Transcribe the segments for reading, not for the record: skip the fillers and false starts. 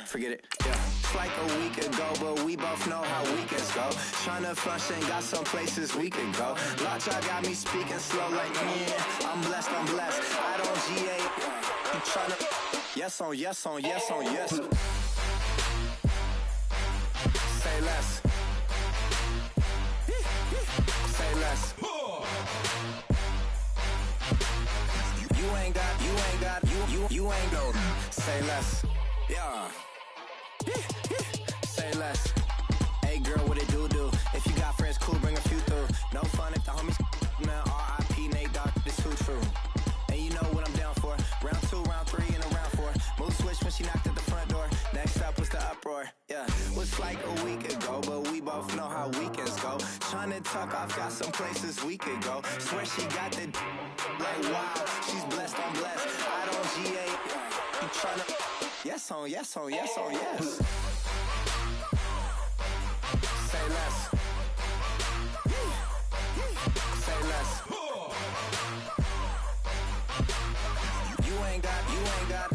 forget it. Yeah. It's like a week ago, but we both know how weekends go. Tryna function, got some places we could go. Lockjaw got me speaking slow like, yeah, I'm blessed, I'm blessed. I don't GA. You tryna, yes on yes on yes on yes. Say less. Say less. You ain't go. Say less. Yeah. Say less. Hey girl, what it do? If you got friends, cool, bring a few through. No fun if the homies, man. R.I.P. Nate Dogg, this too true. And you know what I'm down for. Round 2, round 3, and a round 4. Move switch when she knocked at the front door. Next up was the uproar. Yeah, was like a week ago, but we both know how weekends go. Tryna tuck off, got some places we could go. Swear she got the like wow, she's blessed, I'm blessed. I don't GA. You tryna yes on yes on yes on yes. Say less. Say less. You ain't got you ain't got.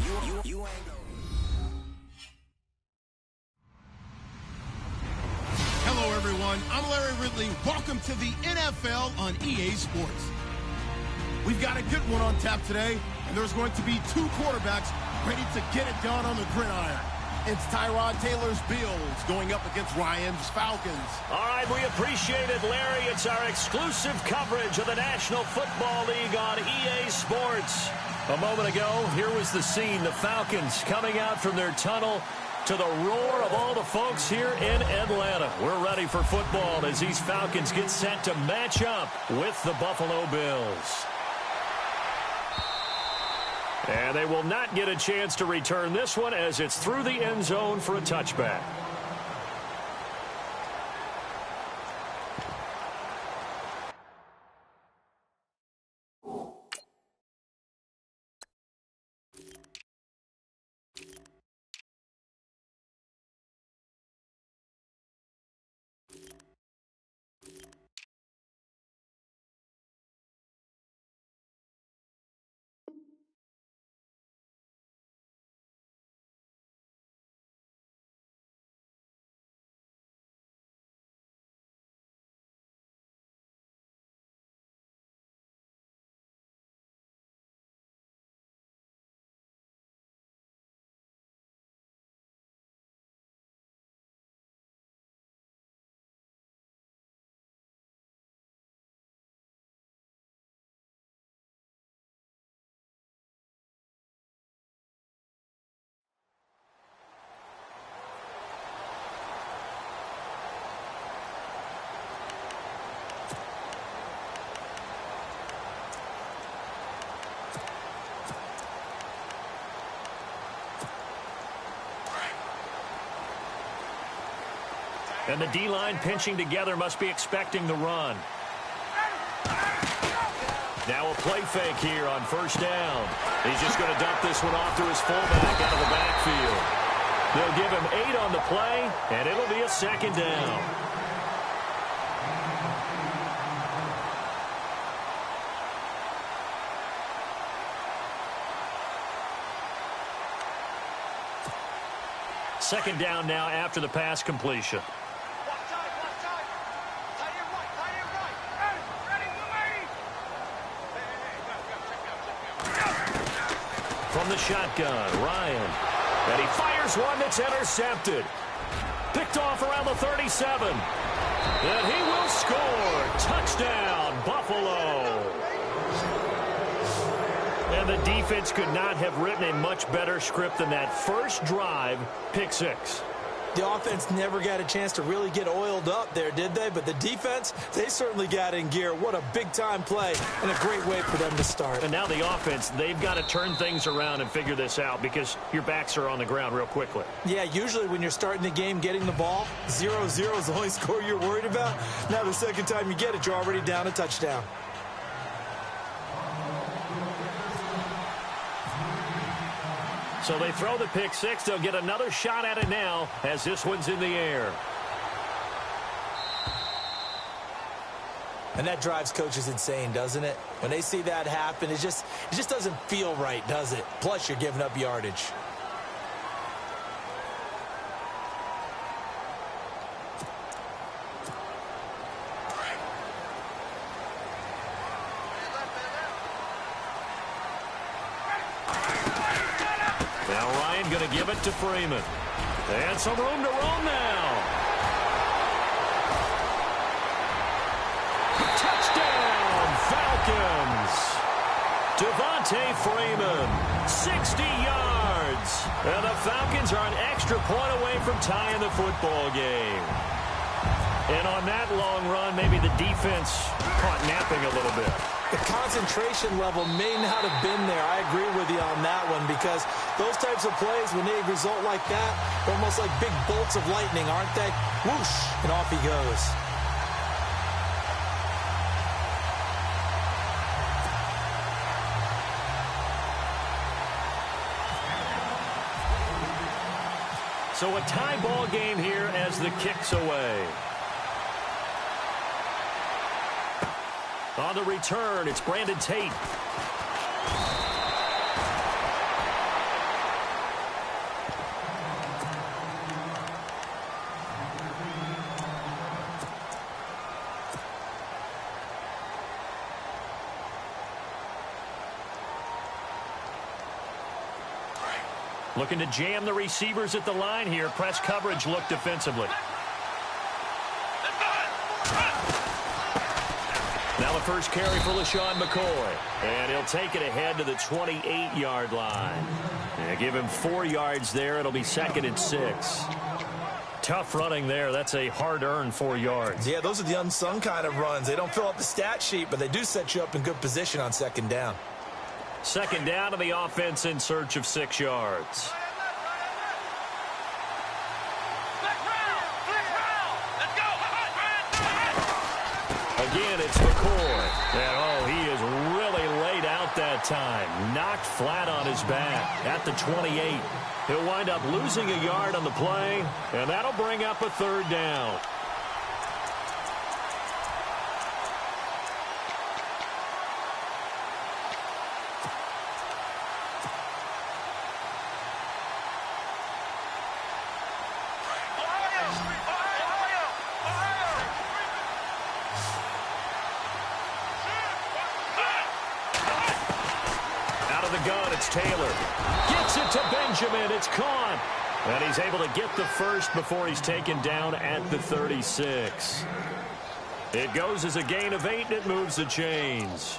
Hello, everyone. I'm Larry Ridley. Welcome to the NFL on EA Sports. We've got a good one on tap today, and there's going to be 2 quarterbacks ready to get it done on the gridiron. It's Tyrod Taylor's Bills going up against Ryan's Falcons. All right, we appreciate it, Larry. It's our exclusive coverage of the National Football League on EA Sports. A moment ago, here was the scene. The Falcons coming out from their tunnel to the roar of all the folks here in Atlanta. We're ready for football as these Falcons get set to match up with the Buffalo Bills. And they will not get a chance to return this one as it's through the end zone for a touchback. And the D-line pinching together must be expecting the run. Now a play fake here on first down. He's just going to dump this one off to his fullback out of the backfield. They'll give him 8 on the play, and it'll be a second down. Second down now after the pass completion. From the shotgun, Ryan. And he fires one that's intercepted. Picked off around the 37. And he will score. Touchdown, Buffalo. And the defense could not have written a much better script than that first drive, pick 6. The offense never got a chance to really get oiled up there, did they? But the defense, they certainly got in gear. What a big-time play and a great way for them to start. And now the offense, they've got to turn things around and figure this out because your backs are on the ground real quickly. Yeah, usually when you're starting the game getting the ball, 0-0 is the only score you're worried about. Now the second time you get it, you're already down a touchdown. So they throw the pick 6. They'll get another shot at it now as this one's in the air. And that drives coaches insane, doesn't it? When they see that happen, it just doesn't feel right, does it? Plus, you're giving up yardage. going to give it to Freeman. And some room to roam now. Touchdown, Falcons. Devontae Freeman, 60 yards. And the Falcons are an extra point away from tying the football game. And on that long run, maybe the defense caught napping a little bit. The concentration level may not have been there. I agree with you on that one, because those types of plays, when they result like that, they're almost like big bolts of lightning, aren't they? Whoosh, and off he goes. So a tie ball game here as the kick's away. On the return, it's Brandon Tate. Looking to jam the receivers at the line here. Press coverage look defensively. Now the first carry for LaShawn McCoy. And he'll take it ahead to the 28-yard line. And give him 4 yards there. It'll be 2nd and 6. Tough running there. That's a hard-earned 4 yards. Yeah, those are the unsung kind of runs. They don't fill up the stat sheet, but they do set you up in good position on 2nd down. 2nd down to the offense in search of 6 yards. Again, it's McCoy. And, oh, he is really laid out that time. Knocked flat on his back at the 28. He'll wind up losing a yard on the play, and that'll bring up a 3rd down. Taylor gets it to Benjamin. It's caught. And he's able to get the first before he's taken down at the 36. It goes as a gain of 8, and it moves the chains.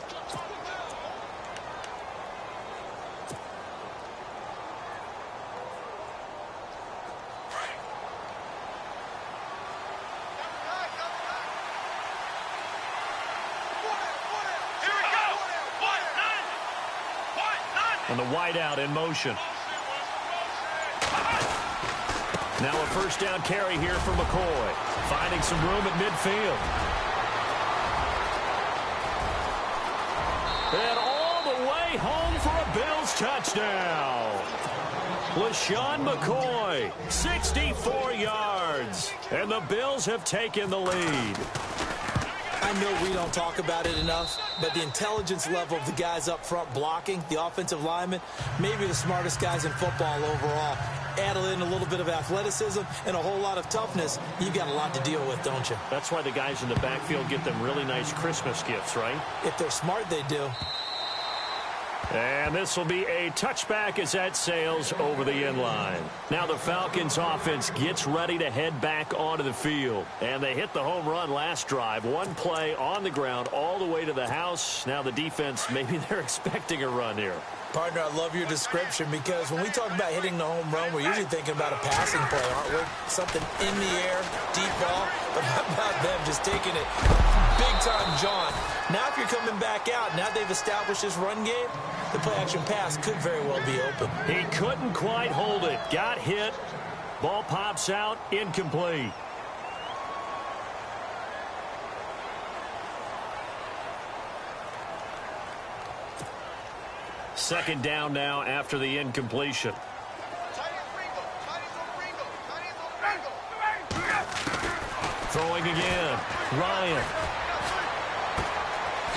And the wideout in motion. Now a 1st down carry here for McCoy. Finding some room at midfield. And all the way home for a Bills touchdown. LaShawn McCoy, 64 yards. And the Bills have taken the lead. I know we don't talk about it enough, but the intelligence level of the guys up front blocking, the offensive linemen, maybe the smartest guys in football overall. Add in a little bit of athleticism and a whole lot of toughness, you've got a lot to deal with, don't you? That's why the guys in the backfield get them really nice Christmas gifts, right? If they're smart, they do. And this will be a touchback as that sails over the end line. Now the Falcons offense gets ready to head back onto the field. And they hit the home run last drive. 1 play on the ground all the way to the house. Now the defense, maybe they're expecting a run here. Partner, I love your description, because when we talk about hitting the home run, we're usually thinking about a passing play, aren't we? Something in the air, deep ball. But how about them just taking it big-time jaunt? Now if you're coming back out, now they've established this run game, the play-action pass could very well be open. He couldn't quite hold it. Got hit. Ball pops out. Incomplete. Second down now after the incompletion. Throwing again. Ryan.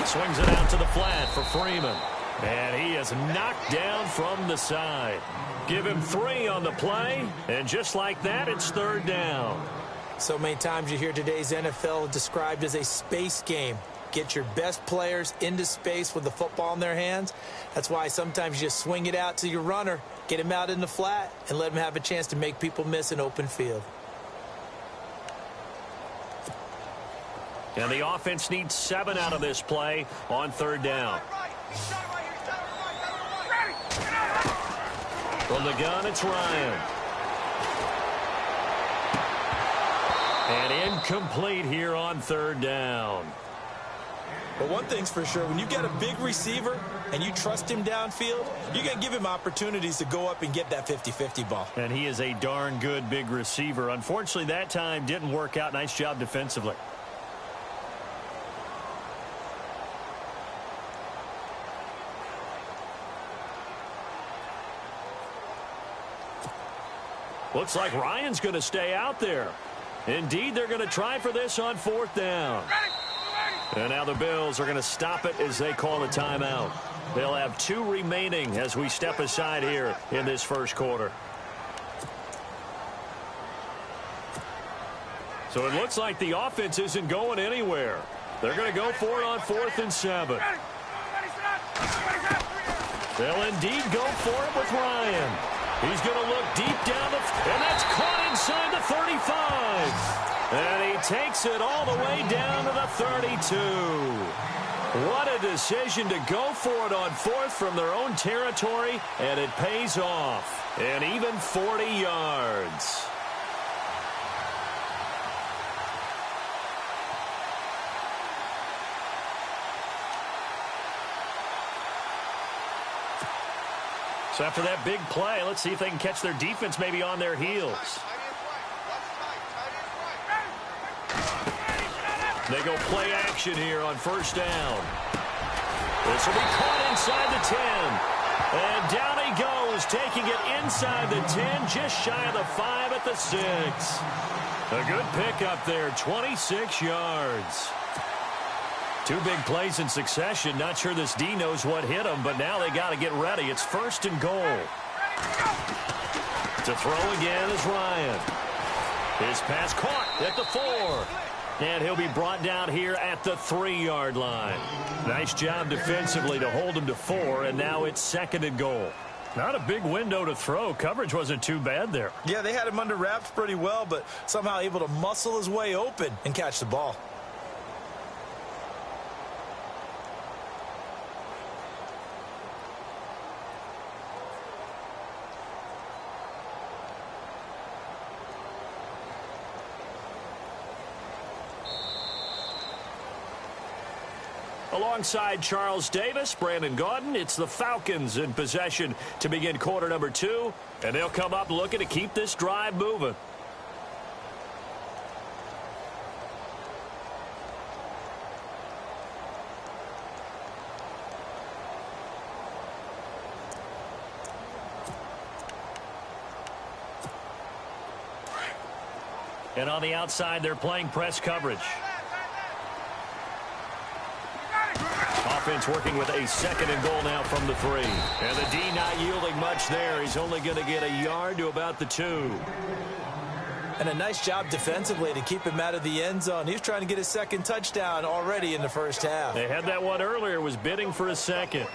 Swings it out to the flat for Freeman. And he is knocked down from the side. Give him 3 on the play. And just like that, it's 3rd down. So many times you hear today's NFL described as a space game. Get your best players into space with the football in their hands. That's why sometimes you just swing it out to your runner. Get him out in the flat and let him have a chance to make people miss an open field. And the offense needs 7 out of this play on 3rd down. From the gun, it's Ryan. And incomplete here on 3rd down. But one thing's for sure, when you got a big receiver and you trust him downfield, you're going to give him opportunities to go up and get that 50-50 ball. And he is a darn good big receiver. Unfortunately, that time didn't work out. Nice job defensively. Looks like Ryan's going to stay out there. Indeed, they're going to try for this on 4th down. And now the Bills are going to stop it as they call a timeout. They'll have 2 remaining as we step aside here in this first quarter. So it looks like the offense isn't going anywhere. They're going to go for it on 4th and 7. They'll indeed go for it with Ryan. He's going to look deep down and that's caught inside the 35. And he takes it all the way down to the 32. What a decision to go for it on 4th from their own territory, and it pays off. And even 40 yards. So after that big play, let's see if they can catch their defense maybe on their heels. They go play action here on 1st down. This will be caught inside the 10. And down he goes, taking it inside the 10, just shy of the 5 at the 6. A good pickup there, 26 yards. 2 big plays in succession. Not sure this D knows what hit him, but now they got to get ready. It's 1st and goal. To throw again is Ryan. His pass caught at the 4. And he'll be brought down here at the 3-yard line. Nice job defensively to hold him to 4, and now it's 2nd and goal. Not a big window to throw. Coverage wasn't too bad there. Yeah, they had him under wraps pretty well, but somehow able to muscle his way open and catch the ball. Alongside Charles Davis, Brandon Gaudin, it's the Falcons in possession to begin quarter number 2. And they'll come up looking to keep this drive moving. And on the outside, they're playing press coverage. Offense working with a 2nd and goal now from the 3. And the D not yielding much there. He's only going to get a yard to about the 2. And a nice job defensively to keep him out of the end zone. He was trying to get his 2nd touchdown already in the 1st half. They had that one earlier, was bidding for a 2nd.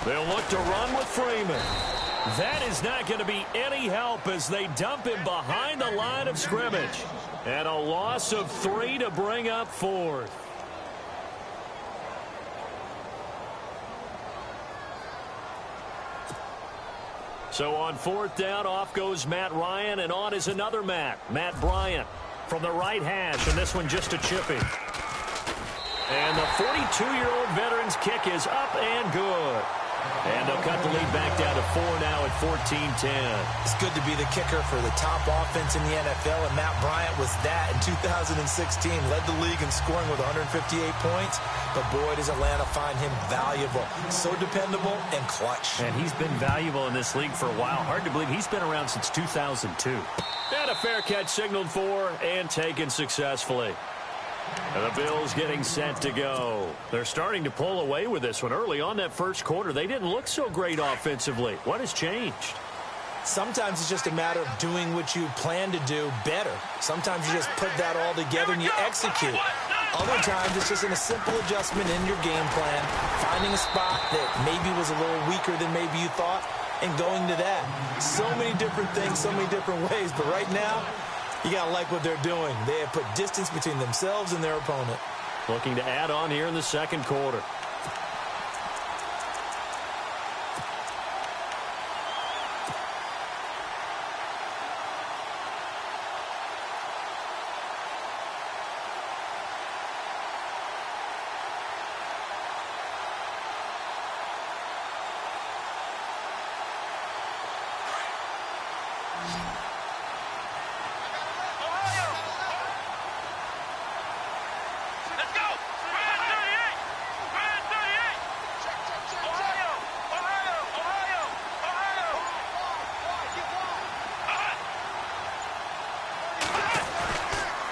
They'll look to run with Freeman. That is not going to be any help as they dump him behind the line of scrimmage. And a loss of 3 to bring up 4th. So on 4th down, off goes Matt Ryan, and on is another Matt Bryant from the right hash, and this one just a chipping. And the 42-year-old veteran's kick is up and good. And they'll cut the lead back down to 4 now at 14-10. It's good to be the kicker for the top offense in the NFL, and Matt Bryant was that in 2016. Led the league in scoring with 158 points, but boy, does Atlanta find him valuable. So dependable and clutch. And he's been valuable in this league for a while. Hard to believe he's been around since 2002. And a fair catch signaled for and taken successfully. And the Bills getting set to go. They're starting to pull away with this one. Early on that first quarter, they didn't look so great offensively. What has changed? Sometimes it's just a matter of doing what you plan to do better. Sometimes you just put that all together and you execute. Other times it's just in a simple adjustment in your game plan, finding a spot that maybe was a little weaker than maybe you thought, and going to that. So many different things, so many different ways. But right now, you got to like what they're doing. They have put distance between themselves and their opponent. Looking to add on here in the second quarter.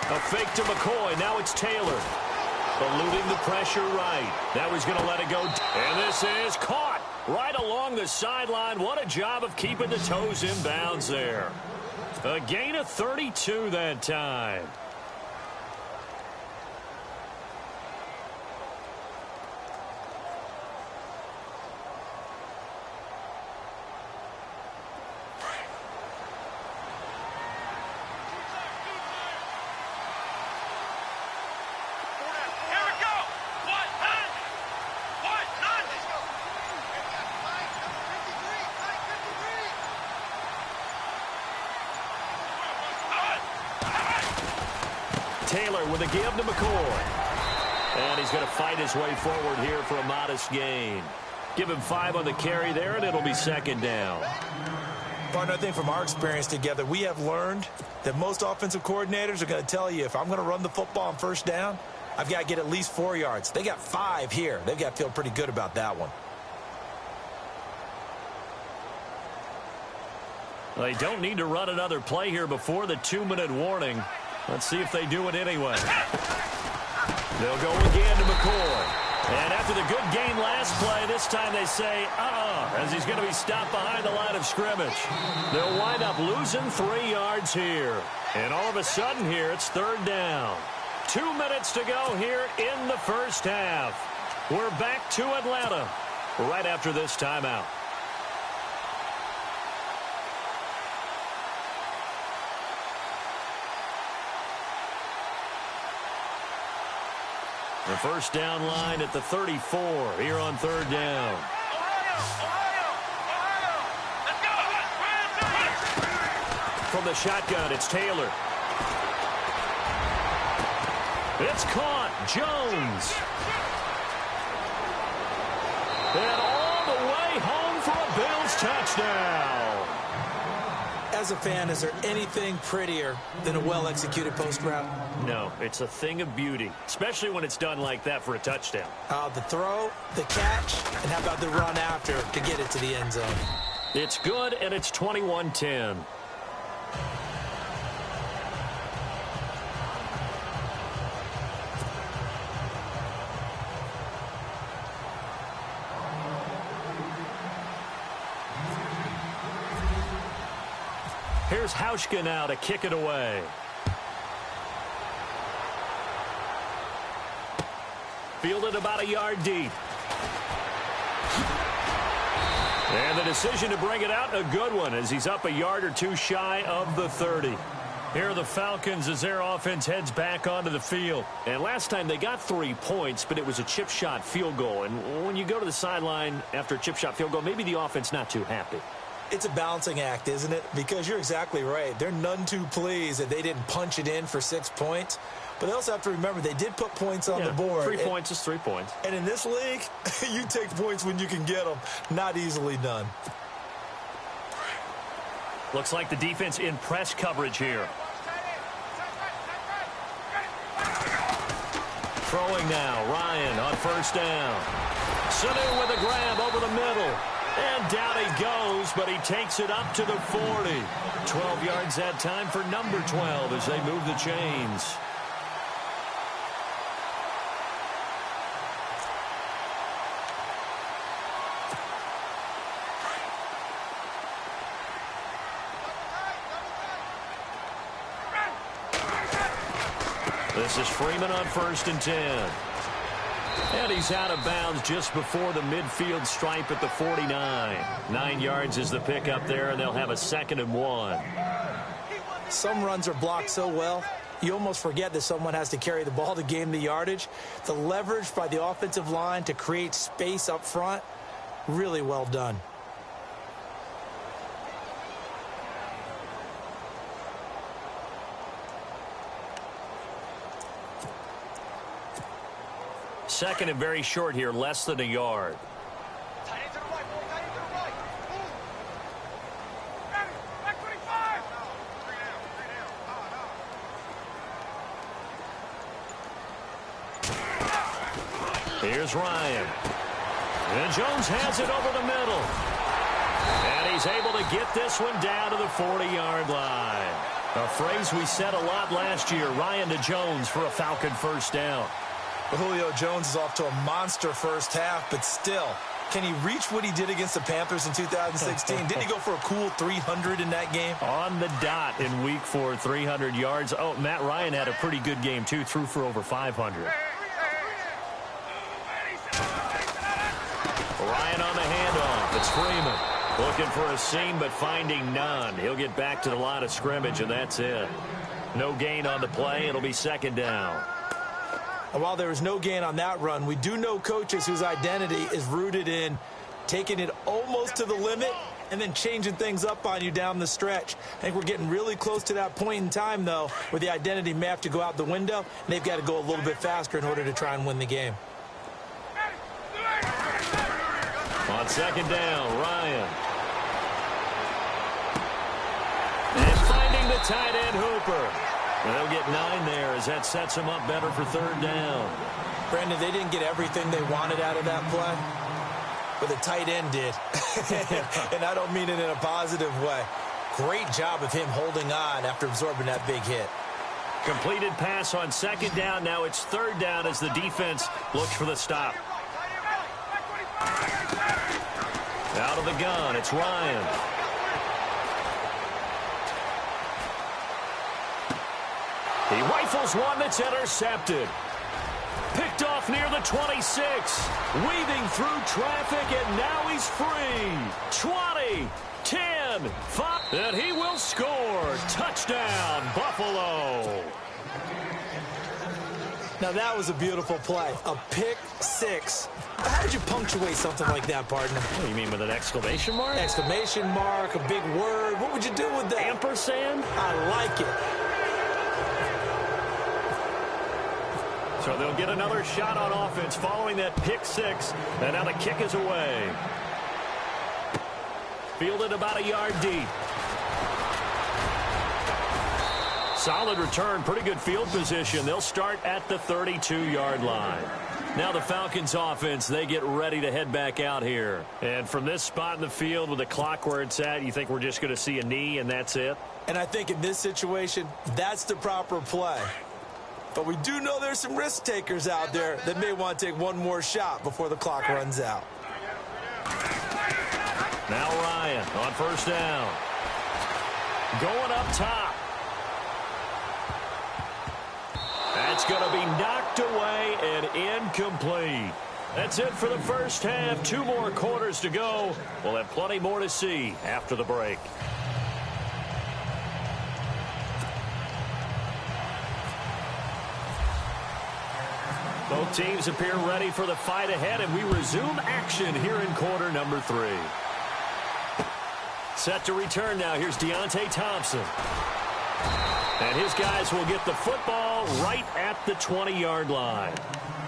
A fake to McCoy. Now it's Taylor. Eluding the pressure right. Now he's going to let it go. And this is caught right along the sideline. What a job of keeping the toes in bounds there. A gain of 32 that time. Taylor with a give to McCoy. And he's going to fight his way forward here for a modest gain. Give him 5 on the carry there, and it'll be second down. Partner, I think from our experience together, we have learned that most offensive coordinators are going to tell you, if I'm going to run the football on first down, I've got to get at least 4 yards. They got 5 here. They've got to feel pretty good about that one. They don't need to run another play here before the 2-minute warning. Let's see if they do it anyway. They'll go again to McCoy. And after the good gain last play, this time they say, as he's going to be stopped behind the line of scrimmage. They'll wind up losing 3 yards here. And all of a sudden here, it's third down. 2 minutes to go here in the first half. We're back to Atlanta right after this timeout. The first down line at the 34 here on third down. From the shotgun, it's Taylor. It's caught. Jones. And all the way home for a Bills touchdown. As a fan, is there anything prettier than a well-executed post route? No, it's a thing of beauty, especially when it's done like that for a touchdown. The throw, the catch, and how about the run after to get it to the end zone? It's good, and it's 21-10. Here's Hauschka now to kick it away. Fielded about a yard deep. And the decision to bring it out, a good one, as he's up a yard or two shy of the 30. Here are the Falcons as their offense heads back onto the field. And last time they got 3 points, but it was a chip shot field goal. And when you go to the sideline after a chip shot field goal, maybe the offense not too happy. It's a balancing act, isn't it? Because you're exactly right. They're none too pleased that they didn't punch it in for 6 points. But they also have to remember they did put points on the board. 3 points is 3 points. And in this league, you take points when you can get them. Not easily done. Looks like the defense in press coverage here. Throwing now, Ryan on first down. Sanu with a grab over the middle. And down he goes, but he takes it up to the 40. 12 yards that time for number 12 as they move the chains. This is Freeman on 1st and 10. And he's out of bounds just before the midfield stripe at the 49. 9 yards is the pickup there, and they'll have a 2nd and 1. Some runs are blocked so well, you almost forget that someone has to carry the ball to gain the yardage. The leverage by the offensive line to create space up front, really well done. Second and very short here, less than a yard. Here's Ryan. And Jones has it over the middle. And he's able to get this one down to the 40-yard line. A phrase we said a lot last year, Ryan to Jones for a Falcon first down. Julio Jones is off to a monster first half, but still, can he reach what he did against the Panthers in 2016? Didn't he go for a cool 300 in that game? On the dot in week 4, 300 yards. Oh, Matt Ryan had a pretty good game, too. Threw for over 500. Ryan on the handoff. It's Freeman. Looking for a seam, but finding none. He'll get back to the line of scrimmage, and that's it. No gain on the play. It'll be 2nd down. And while there was no gain on that run, we do know coaches whose identity is rooted in taking it almost to the limit and then changing things up on you down the stretch. I think we're getting really close to that point in time, though, where the identity may have to go out the window, and they've got to go a little bit faster in order to try and win the game. On 2nd down, Ryan. And finding the tight end, Hooper. They'll get 9 there as that sets them up better for 3rd down. Brandon, they didn't get everything they wanted out of that play, but the tight end did. And I don't mean it in a positive way. Great job of him holding on after absorbing that big hit. Completed pass on 2nd down. Now it's 3rd down as the defense looks for the stop. Out of the gun, it's Ryan. He rifles one that's intercepted. Picked off near the 26. Weaving through traffic, and now he's free. 20, 10, 5. And he will score. Touchdown, Buffalo. Now, that was a beautiful play. A pick 6. How would you punctuate something like that, partner? What do you mean, with an exclamation mark? Exclamation mark, a big word. What would you do with that? Ampersand? I like it. So they'll get another shot on offense following that pick 6. And now the kick is away. Fielded about a yard deep. Solid return, pretty good field position. They'll start at the 32-yard line. Now the Falcons offense, they get ready to head back out here. And from this spot in the field with the clock where it's at, you think we're just going to see a knee and that's it? And I think in this situation, that's the proper play. But we do know there's some risk takers out there that may want to take one more shot before the clock runs out. Now Ryan on 1st down. Going up top. That's going to be knocked away and incomplete. That's it for the first half. 2 more quarters to go. We'll have plenty more to see after the break. Both teams appear ready for the fight ahead, and we resume action here in quarter number 3. Set to return now. Here's Deontay Thompson. And his guys will get the football right at the 20-yard line.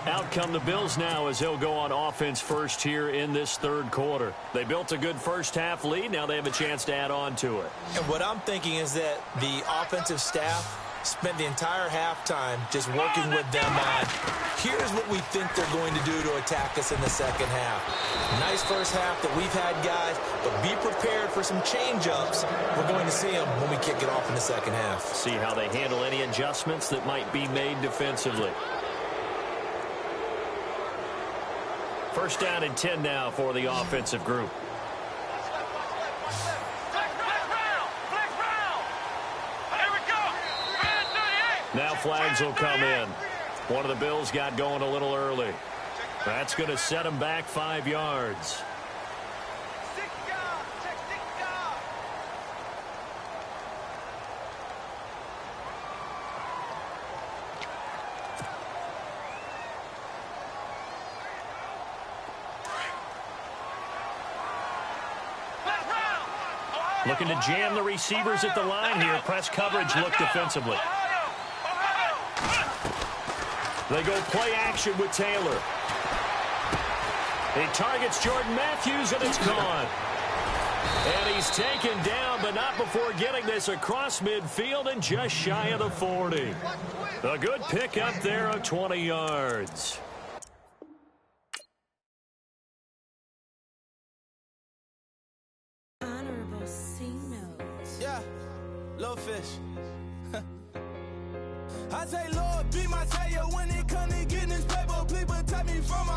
Out come the Bills now as they'll go on offense first here in this 3rd quarter. They built a good first half lead. Now they have a chance to add on to it. And what I'm thinking is that the offensive staff spent the entire halftime just working with them on, here's what we think they're going to do to attack us in the second half. Nice first half that we've had, guys, but be prepared for some change-ups. We're going to see them when we kick it off in the second half. See how they handle any adjustments that might be made defensively. 1st down and 10 now for the offensive group. Now flags will come in. One of the Bills got going a little early. That's going to set him back 5 yards. Looking to jam the receivers at the line here. Press coverage look defensively. They go play action with Taylor. He targets Jordan Matthews, and it's gone. And he's taken down, but not before getting this across midfield and just shy of the 40. A good pickup there of 20 yards. Yeah, little fish. I say, Lord, be my savior when it comes to getting this paper. Please protect me from